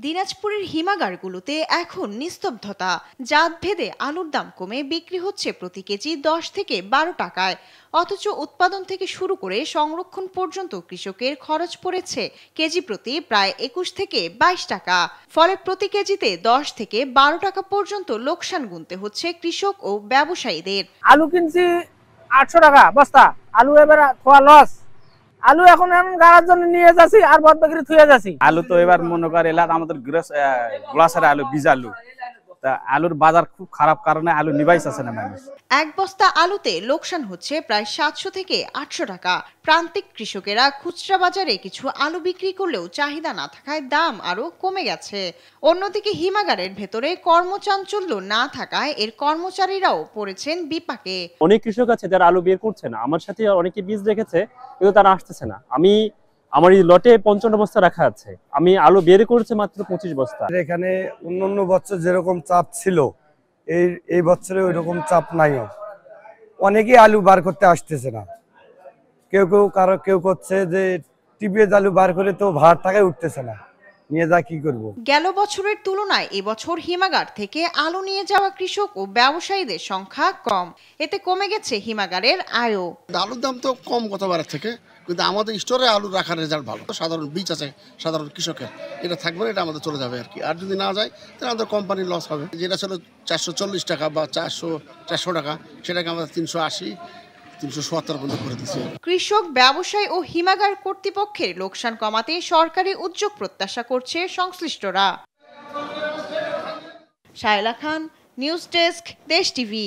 দিনাজপুরের হিমাগারগুলোতে এখন নিস্তব্ধতা। জাত ভেদে আলুর দাম কমে বিক্রি হচ্ছে প্রতি কেজি 10 থেকে 12 টাকায়। অথচ উৎপাদন থেকে শুরু করে সংরক্ষণ পর্যন্ত কৃষকের খরচ পড়েছে কেজি প্রতি প্রায় 21 থেকে 22 টাকা। ফলে প্রতি কেজিতে 10 থেকে 12 টাকা পর্যন্ত লোকসান গুনতে হচ্ছে কৃষক ও ব্যবসায়ীদের। আলু কিনছি 800 টাকা বস্তা, আলু এবার খোয়া লস। আলু এখন গাড়ার জন্য নিয়ে যাচ্ছি আর বাদ বাকি থুয়ে যাচ্ছি। আলু তো এবার মনে করে এলাকা আমাদের গ্লাসের আলু, বীজ আলু, তা আলুর বাজার খুব খারাপ কারণে আলু নিবাইস আছে না মানুষ। এক বস্তা আলুতে লোকসান হচ্ছে প্রায় 700 থেকে 800 টাকা। প্রান্তিক কৃষকেরা খুচরা বাজারে কিছু আলু বিক্রি করলেও চাহিদা না থাকায় দাম আরো কমে গেছে। অন্যদিকে হিমাগারের ভেতরে কর্মচাঞ্চল্য না থাকায় এর কর্মচারীরাও পড়েছেন বিপাকে। অনেক কৃষক আছে যারা আলু বের করছে না, আমার সাথে অনেকে বীজ রেখেছে কিন্তু তারা আসতেছে না। আমার এই লটে 55 বস্তা রাখা আছে, আমি আলু বের করেছে মাত্র 25 বস্তা। এখানে অন্য বছর যেরকম চাপ ছিল এই বছরে ওই রকম চাপ নাইও। অনেকেই আলু বার করতে আসতেছে না, কেউ করছে যে টিপিএস আলু বার করে তো ভাড়ার টাকায় উঠতেছে না, নিয়ে যা কি করব। গেল বছরের তুলনায় এবছর হিমাগার থেকে আলু নিয়ে যাওয়া কৃষক ও ব্যবসায়ীদের সংখ্যা কম। এতে কমে গেছে হিমাগারের আয়ও। আলুর দাম তো কম গতবারের থেকে, কিন্তু আমাদের স্টোরে আলু রাখার রেজাল্ট ভালো। সাধারণ বীজ আছে সাধারণ কৃষকের, এটা থাকবে না, এটা আমাদের চলে যাবে আর কি। আর যদি না যায় তাহলে আমাদের কোম্পানির লস হবে। যেটা ছিল 440 টাকা বা 400 টাকা, সেটাকে আমরা 380 370 পর্যন্ত করে দিচ্ছি। কৃষক, ব্যবসায়ী ও হিমাগার কর্তৃপক্ষের লোকসান কমাতে সরকারি উদ্যোগ প্রত্যাশা করছে সংশ্লিষ্টরা। শায়লা খান, নিউজ ডেস্ক, দেশ টিভি।